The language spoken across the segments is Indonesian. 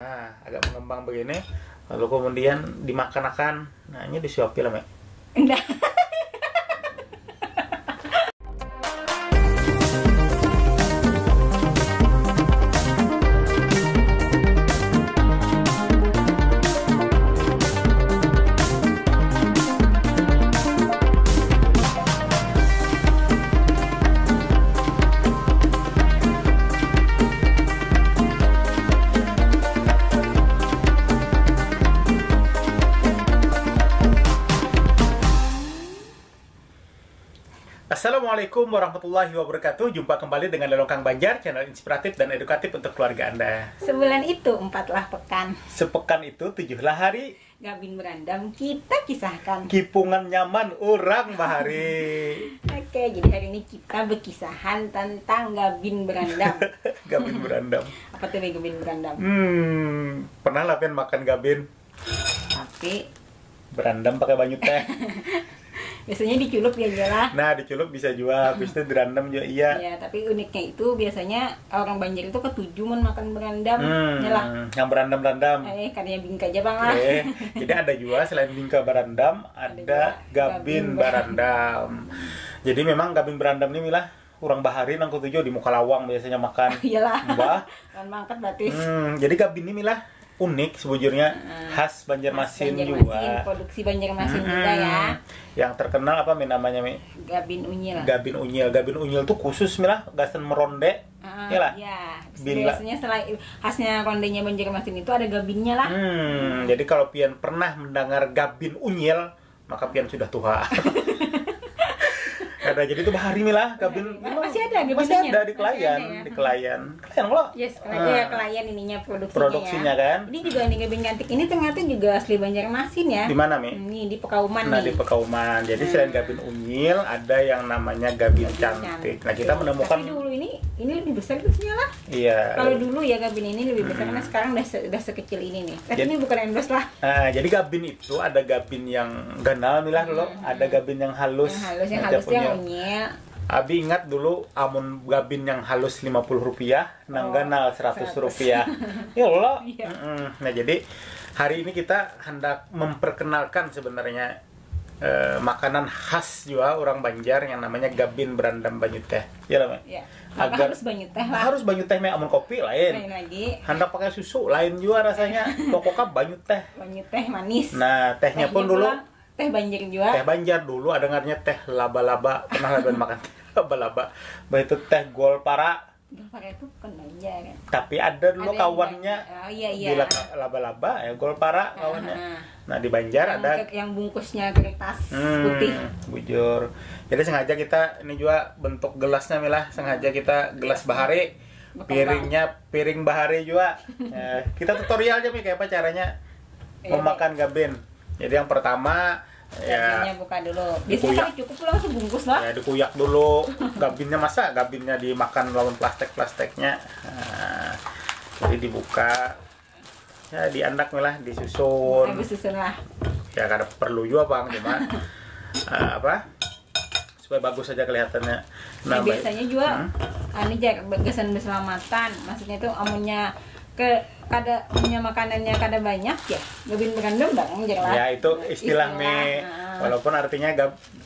Nah, agak mengembang begini, lalu kemudian dimakan-akan. Nah, ini disuapin lah, Mek. Enggak. Assalamualaikum warahmatullahi wabarakatuh. Jumpa kembali dengan Lelongkang Banjar, channel inspiratif dan edukatif untuk keluarga Anda. Sebulan itu 4-lah pekan. Sepekan itu 7-lah hari. Gabin berandam kita kisahkan. Kipungan nyaman orang bahari. Oke, jadi hari ini kita berkisahan tentang gabin berandam. Gabin berandam. Apa tuh gabin berandam? Pernah lah Pen makan gabin Tapi berandam pakai banyu teh. biasanya diculup ya jelas. Nah, diculup bisa juga, habis itu dirandam juga iya. Ya, tapi uniknya itu biasanya orang Banjar itu ketujuh makan berandam. Nyalah. Yang berandam-randam. Katanya bingka aja bang lah. Jadi ada juga selain bingka berandam, ada gabin berandam. Jadi memang gabin berandam ini milah orang bahari nang ketujuh di muka lawang biasanya makan. Iyalah. Mbah. Kan mangkat batis. Jadi gabin ini milah unik sebujurnya, khas Banjarmasin juga. Produksi Banjarmasin juga ya. Yang terkenal apa namanya Mi? Gabin unyil. Gabin unyil. Gabin unyil tuh khusus milah gasan meronde. Iyalah. Ya. Biasanya selain khasnya rondenya Banjarmasin itu ada gabinnya lah. Jadi kalau pian pernah mendengar gabin unyil, maka pian sudah tua. Ada, jadi itu bahari milah gabin. Masih ada gabin masih unyil. ada di Kelayan, ya. di Kelayan kalau yes, ya Kelayan ininya produksinya ya. kan. Ini juga nih gabin cantik ini ternyata juga asli Banjarmasin ya. Di mana Mi? Ini di Pekauman Nah, nih. di Pekauman. Jadi selain gabin unyil ada yang namanya gabin cantik. Nah, kita menemukan. Tapi dulu ini lebih besar biasanya lah. Iya. Kalau dulu ya gabin ini lebih besar karena sekarang udah sekecil ini nih. Tapi ini bukan endorse lah. Nah, jadi gabin itu ada gabin yang ganal milah dulu, ada gabin yang halus. Yang halus yang unyil. Abi ingat dulu amun gabin yang halus Rp50, nang ganal Rp100. Ya Allah. Nah, jadi hari ini kita hendak memperkenalkan sebenarnya makanan khas juga orang Banjar yang namanya gabin berandam banyu teh. Ya lah, ya. Harus banyu teh lah. Harus banyu teh, amun kopi lain. Lain lagi. Hendak pakai susu lain juga rasanya. Pokoknya banyu teh. Banyu teh manis. Nah, tehnya pun dulu teh Banjar juga. Teh Banjar dulu ada dengarnya teh laba-laba. Pernah lah makan teh laba-laba. Itu teh Golpara. Golpara itu bukan Banjar kan? Tapi ada dulu kawannya. Iya. Di laba-laba ya Golpara kawannya. Nah, di Banjar ada yang bungkusnya kertas putih. Bujur. Jadi sengaja kita ini juga bentuk gelasnya milah, sengaja kita gelas bahari. Piringnya piring bahari juga. Kita tutorial aja Mi kayak apa caranya memakan gabin. Jadi yang pertama gabinnya buka dulu. Biasanya kalau cukup langsung bungkus lah. Ya dikuyak dulu. Gabinnya masa gabinnya dimakan lawan plastiknya. Nah, jadi dibuka. Ya diandak lah, disusun. Disusun lah. Ya karena perlu juga Bang, cuma apa? Supaya bagus aja kelihatannya. Nah, biasanya juga ini gagasan berselamatan. Maksudnya itu amunnya kada punya makanannya kada banyak ya gabin berandam dong jelas. Ya itu istilah Mi. Walaupun artinya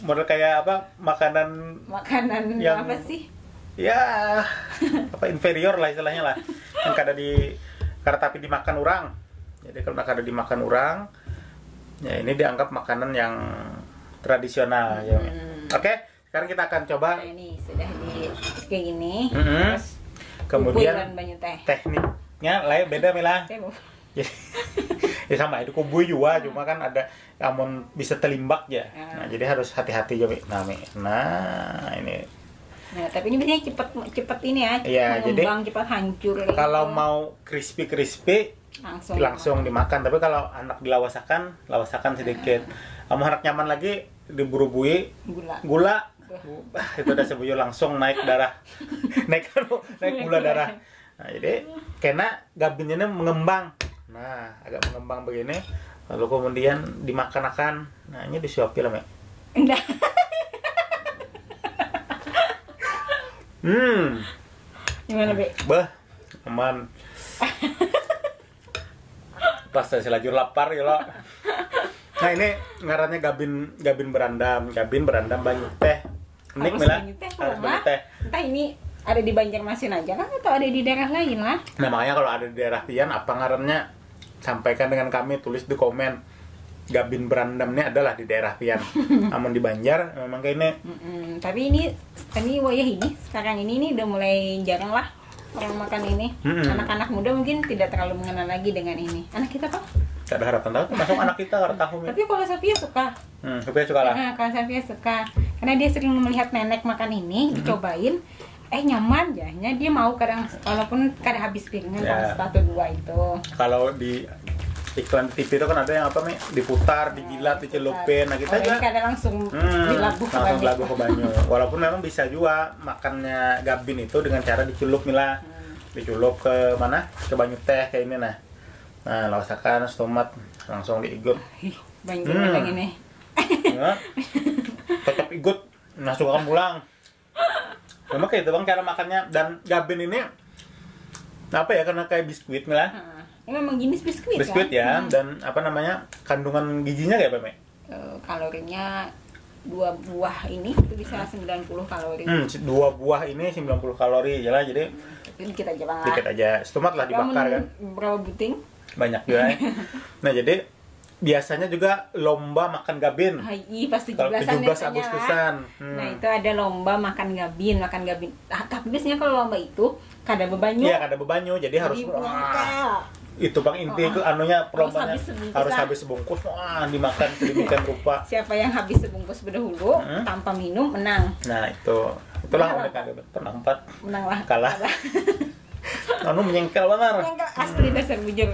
model kayak apa makanan yang apa sih? Ya apa inferior lah istilahnya lah. Yang kada tapi dimakan orang. Jadi kalau kada dimakan orang, ya ini dianggap makanan yang tradisional ya. Oke, sekarang kita akan coba. Nah, ini sudah di kayak gini. Terus kemudian tekniknya lain beda Mila. Ya sama itu kubui juga, cuma kan ada amun bisa telimbak ya. Nah, jadi harus hati-hati juga. Nah, ini. Nah, tapi ini biasanya cepat ini ya. Iya, jadi cepat hancur. Kalau mau crispy langsung dimakan, tapi kalau anak lawasakan sedikit. Kamu anak nyaman lagi diburu-bui gula. Itu udah sebujur langsung naik darah. naik gula darah. Nah, jadi kena gabinnya mengembang. Nah, agak mengembang begini. Lalu kemudian dimakan-akan. Nah, ini disuapin lah, Mek. Enggak. Gimana, Be? Bah, aman. Pas saya lajur lapar ya lo. Nah ini ngarannya gabin berandam banyu teh. Unik Mila. Harus banyu teh. Entah ini ada di Banjarmasin aja kan atau ada di daerah lain lah. Nah makanya kalau ada di daerah Tian apa ngarannya, sampaikan dengan kami, tulis di komen. Gabin berandam ini adalah di daerah Tian. Namun di Banjar memang kayak ini. Tapi ini wayah ini sekarang ini udah mulai jarang lah orang makan ini. Anak-anak muda mungkin tidak terlalu mengenal lagi dengan ini. Anak kita kok? Gak ada harapan tahu, masuk anak kita karena tahu. Tapi kalau Safia suka. Safia suka lah. Kalau Safia suka, karena dia sering melihat nenek makan ini, dicobain, nyaman jahnya dia mau kadang walaupun kadang habis piringnya sepatu dua itu. Kalau di iklan TV itu kan ada yang apa nih, diputar, dijilat, dicelupin. Nah kita juga kadang langsung dilabuh ke banyu. Walaupun memang bisa juga makannya gabin itu dengan cara dicelup Mila. Dicelup ke mana? Ke banyu teh kayak ini nah. Nah, lawasakan stomat langsung diigut. Banjir yang ini. Tetap igut, masuk ke pulang. Memang kayak itu bang cara makannya, dan gabin ini apa ya, karena kayak biskuit Mila. Ini memang jenis biskuit kan? Ya, dan apa namanya, kandungan gizinya kayak apa, Me? Kalorinya 2 buah ini itu bisa 90 kalori. 2 buah ini 90 kalori, jadi dikit aja bang. Dikit aja, stomat lah dibakar kan. Berapa buting? Banyak juga ya. Nah jadi biasanya juga lomba makan gabin. Pas 17 Agustusan. Nah itu ada lomba makan gabin. Tapi biasanya kalau lomba itu kada bebanyu. Iya kada bebanyu, jadi harus itu bang inti itu anunya perlombanya harus habis sebungkus dimakan sedemikian rupa. Siapa yang habis sebungkus berdahulu tanpa minum menang. Nah itulah udah kagak menang 4 menang lah kalah. Menyengkel banget. Menyengkel asli dasar bujur.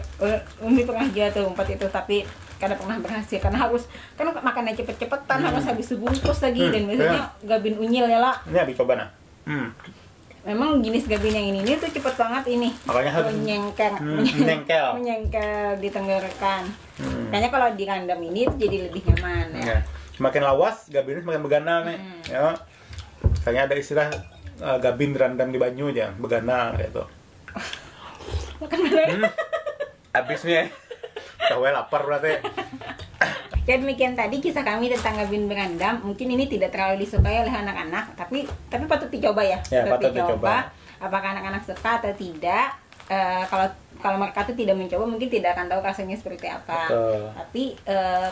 Umi pernah jatuh 4 itu tapi kada pernah berhasil karena harus kan makannya cepet-cepetan harus habis sebungkus lagi dan biasanya gabin unyil ya lah. Ini habis coba nah. Memang jenis gabin yang ini tuh cepet banget ini. Makanya harus menyengkel di tenggorokan. Makanya kalau dirandam ini tuh jadi lebih nyaman ya. Semakin lawas gabinnya semakin begana nih. Ya. Kayaknya ada istilah gabin dirandam di banyu aja, begana kayak itu. Makan mana? Habisnya. Tahu lapar berarti. Ya demikian tadi kisah kami tentang gabin berandam. Mungkin ini tidak terlalu disukai oleh anak-anak, tapi patut dicoba ya. Patut dicoba. Apakah anak-anak suka atau tidak? Kalau mereka tuh tidak mencoba mungkin tidak akan tahu rasanya seperti apa. Betul. Tapi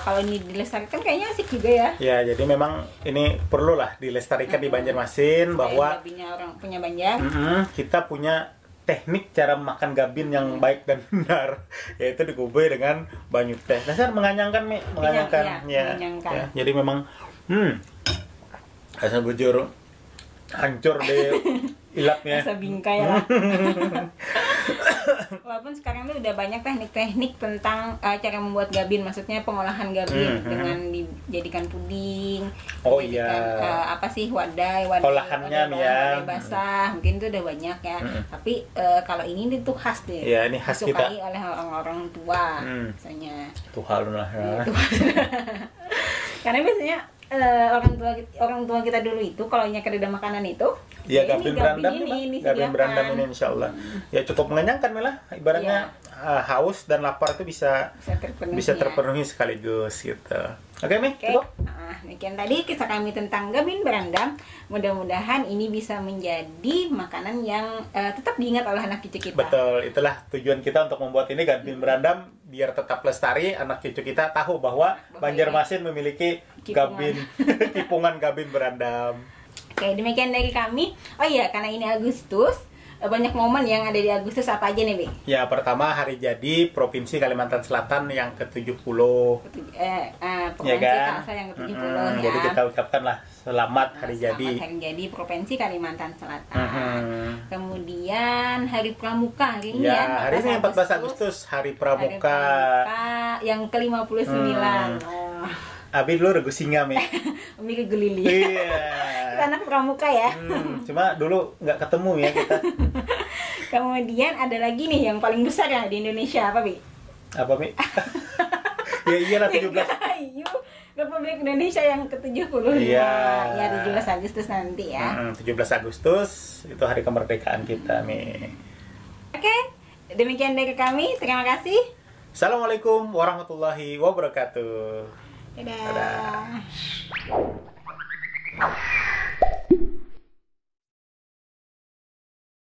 kalau ini dilestarikan kayaknya asik juga ya. Ya jadi memang ini perlulah dilestarikan di Banjarmasin bahwa gabinnya orang punya Banjar. Kita punya teknik cara makan gabin yang baik dan benar, yaitu dikubur dengan banyu teh. Dasar menganyangkan, Mi, menganyangkan. Ya. Jadi memang rasa bujur hancur deh ilatnya. Rasa bingkai lah. Walaupun sekarang tuh udah banyak teknik-teknik tentang cara membuat gabin, maksudnya pengolahan gabin dengan dijadikan puding. Wadai olahannya wadai basah, mungkin itu udah banyak ya. Tapi kalau ini tuh khas deh. Ya, ini khas kita. Disukai oleh orang-orang tua misalnya. Tuhan lah. Karena biasanya orang tua kita dulu itu kalau nyakar makanan itu ya gabin berandam ini insya Allah ya cukup mengenyangkan Mila, ibaratnya haus dan lapar itu bisa terpenuhi sekaligus gitu. Oke, Mi, cukup. Demikian tadi kisah kami tentang gabin berandam. Mudah-mudahan ini bisa menjadi makanan yang tetap diingat oleh anak cucu kita. Betul, itulah tujuan kita untuk membuat ini gabin berandam biar tetap lestari, anak cucu kita tahu bahwa Banjarmasin memiliki kipungan gabin berandam. Oke, demikian dari kami. Oh iya, karena ini Agustus, banyak momen yang ada di Agustus, apa aja nih, Bi? Ya, pertama hari jadi Provinsi Kalimantan Selatan yang ke-70. Provinsi Kalsel yang ke-70 ya. Jadi kita ucapkanlah selamat hari jadi. Selamat hari jadi Provinsi Kalimantan Selatan. Kemudian Hari Pramuka hari ini ya. Hari ini 14 Agustus, Hari Pramuka. Yang ke-59. Abi dulu regu singa, Mi. Umi regu lili. Iya. Kita anak pramuka ya. Cuma dulu nggak ketemu ya kita. Kemudian ada lagi nih yang paling besar ya di Indonesia, apa, Bi? Apa, Mi? Ya iyalah 17. Republik Indonesia yang ke-70. Iya. Ya 17 Agustus nanti ya. 17 Agustus itu hari kemerdekaan kita, Mi. Oke. Demikian dari kami. Terima kasih. Assalamualaikum warahmatullahi wabarakatuh. Dadah. Dadah.